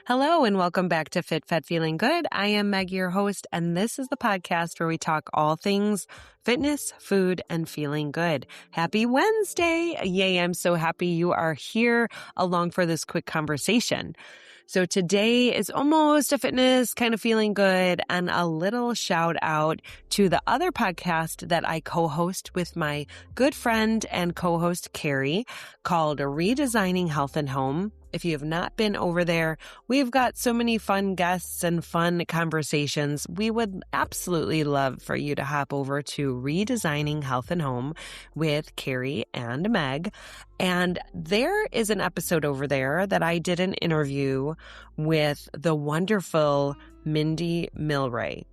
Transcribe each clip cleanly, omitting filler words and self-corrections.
Hello and welcome back to FitFed Feeling Good. I am Meg, your host, and this is the podcast where we talk all things fitness, food, and feeling good. Happy Wednesday. Yay, I'm so happy you are here along for this quick conversation. So today is almost a fitness kind of feeling good and a little shout out to the other podcast that I co-host with my good friend and co-host Carrie called Redesigning Health and Home. If you have not been over there, we've got so many fun guests and fun conversations. We would absolutely love for you to hop over to Redesigning Health and Home with Carrie and Meg. And there is an episode over there that I did an interview with the wonderful Mindy Mylrea.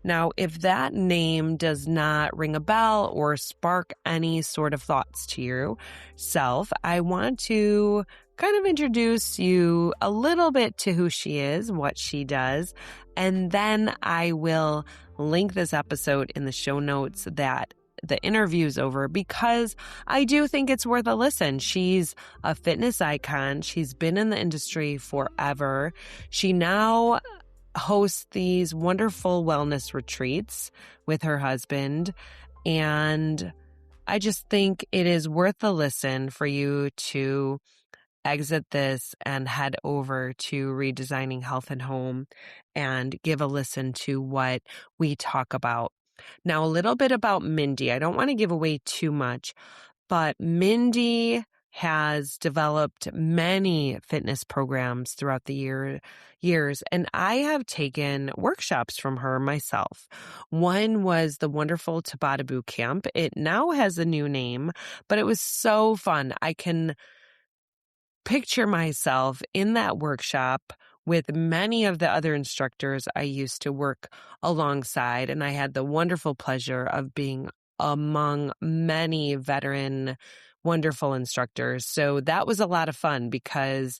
Now, if that name does not ring a bell or spark any sort of thoughts to yourself, I want to kind of introduce you a little bit to who she is, what she does, and then I will link this episode in the show notes that the interview's over because I do think it's worth a listen. She's a fitness icon. She's been in the industry forever. She now hosts these wonderful wellness retreats with her husband, and I just think it is worth a listen for you to exit this and head over to Redesigning Health and Home and give a listen to what we talk about. Now, a little bit about Mindy. I don't want to give away too much, but Mindy has developed many fitness programs throughout the years, and I have taken workshops from her myself. One was the wonderful Tabata Bootcamp. It now has a new name, but it was so fun. I can picture myself in that workshop with many of the other instructors I used to work alongside, and I had the wonderful pleasure of being among many veteran, wonderful instructors. So that was a lot of fun because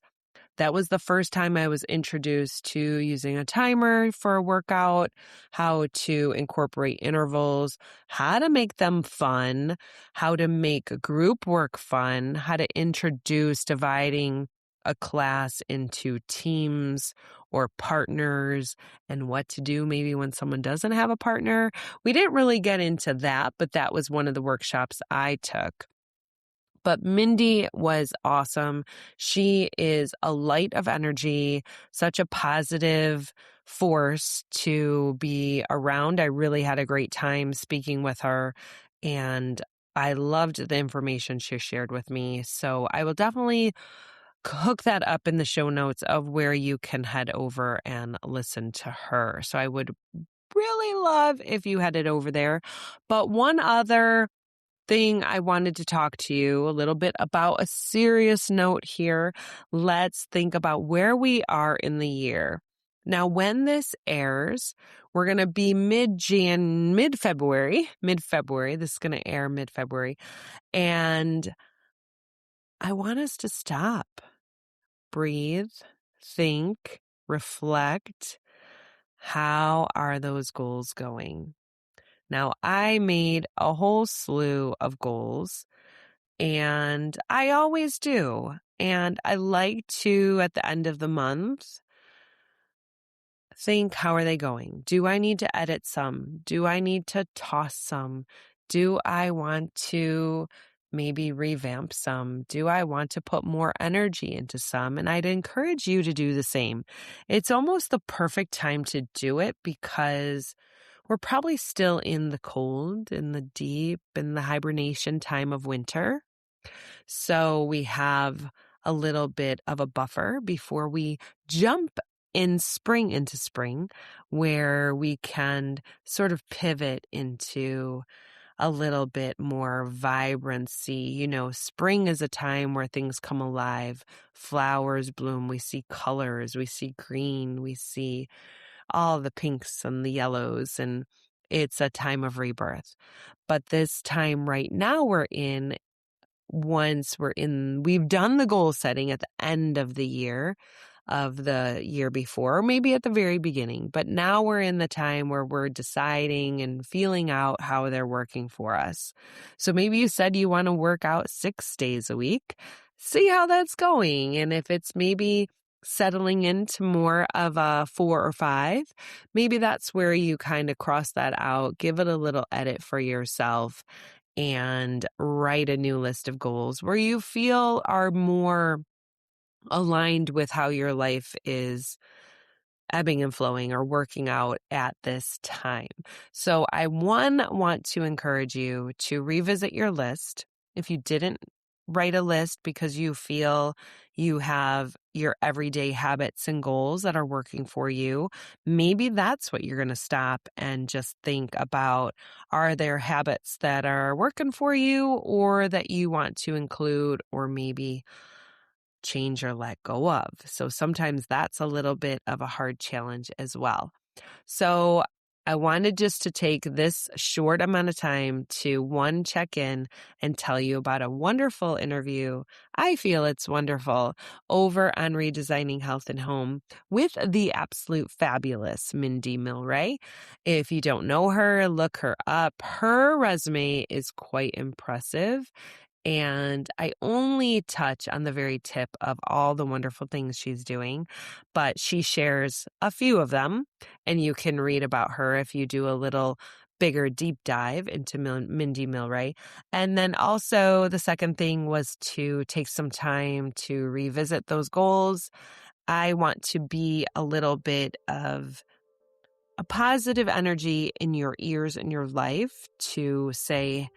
that was the first time I was introduced to using a timer for a workout, how to incorporate intervals, how to make them fun, how to make group work fun, how to introduce dividing a class into teams or partners, and what to do maybe when someone doesn't have a partner. We didn't really get into that, but that was one of the workshops I took. But Mindy was awesome. She is a light of energy, such a positive force to be around. I really had a great time speaking with her, and I loved the information she shared with me. So I will definitely hook that up in the show notes of where you can head over and listen to her. So I would really love if you headed over there. But one other thing I wanted to talk to you a little bit about, a serious note here. Let's think about where we are in the year. Now, when this airs, we're going to be mid-February. This is going to air mid-February. And I want us to stop, breathe, think, reflect. How are those goals going? Now, I made a whole slew of goals, and I always do. And I like to, at the end of the month, think, how are they going? Do I need to edit some? Do I need to toss some? Do I want to maybe revamp some? Do I want to put more energy into some? And I'd encourage you to do the same. It's almost the perfect time to do it because we're probably still in the cold, in the deep, in the hibernation time of winter. So we have a little bit of a buffer before we jump into spring, where we can sort of pivot into a little bit more vibrancy. You know, spring is a time where things come alive. Flowers bloom. We see colors. We see green. We see all the pinks and the yellows, and it's a time of rebirth. But this time right now we've done the goal setting at the end of the year before, or maybe at the very beginning. But now we're in the time where we're deciding and feeling out how they're working for us. So maybe you said you want to work out 6 days a week. See how that's going. And if it's maybe settling into more of a 4 or 5, maybe that's where you kind of cross that out, give it a little edit for yourself, and write a new list of goals where you feel are more aligned with how your life is ebbing and flowing or working out at this time. So I want to encourage you to revisit your list. If you didn't write a list because you feel you have your everyday habits and goals that are working for you, maybe that's what you're going to stop and just think about. Are there habits that are working for you or that you want to include or maybe change or let go of? So sometimes that's a little bit of a hard challenge as well. So I wanted just to take this short amount of time to check in and tell you about a wonderful interview. I feel it's wonderful over on Redesigning Health and Home with the absolute fabulous Mindy Mylrea. If you don't know her, look her up. Her resume is quite impressive. And I only touch on the very tip of all the wonderful things she's doing, but she shares a few of them, and you can read about her if you do a little bigger deep dive into Mindy Mylrea. And then also the second thing was to take some time to revisit those goals. I want to be a little bit of a positive energy in your ears and your life to say,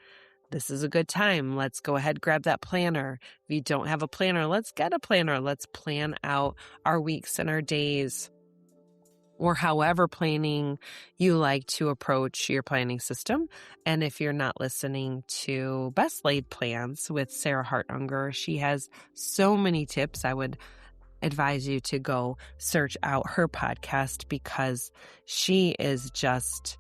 this is a good time. Let's go ahead, grab that planner. If you don't have a planner, let's get a planner. Let's plan out our weeks and our days, or however planning you like to approach your planning system. And if you're not listening to Best Laid Plans with Sarah Hartunger, she has so many tips. I would advise you to go search out her podcast because she is just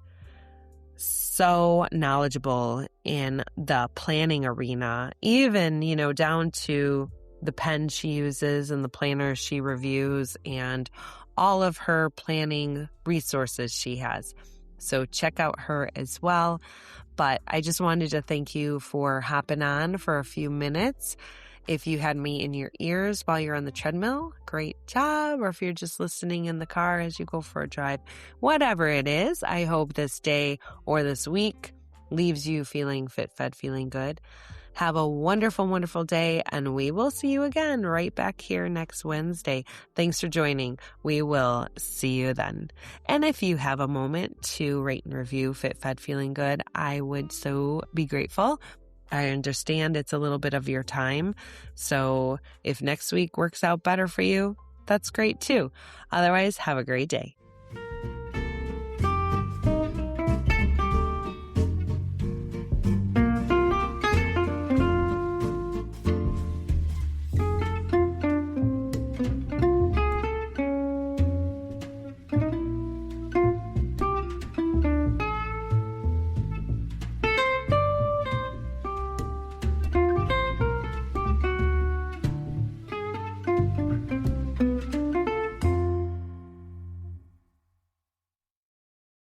so knowledgeable in the planning arena, even, down to the pen she uses and the planners she reviews and all of her planning resources she has. So check out her as well. But I just wanted to thank you for hopping on for a few minutes. If you had me in your ears while you're on the treadmill, great job. Or if you're just listening in the car as you go for a drive, whatever it is, I hope this day or this week leaves you feeling FitFed, feeling good. Have a wonderful, wonderful day, and we will see you again right back here next Wednesday. Thanks for joining. We will see you then. And if you have a moment to rate and review FitFed Feeling Good, I would so be grateful. I understand it's a little bit of your time. So if next week works out better for you, that's great too. Otherwise, have a great day.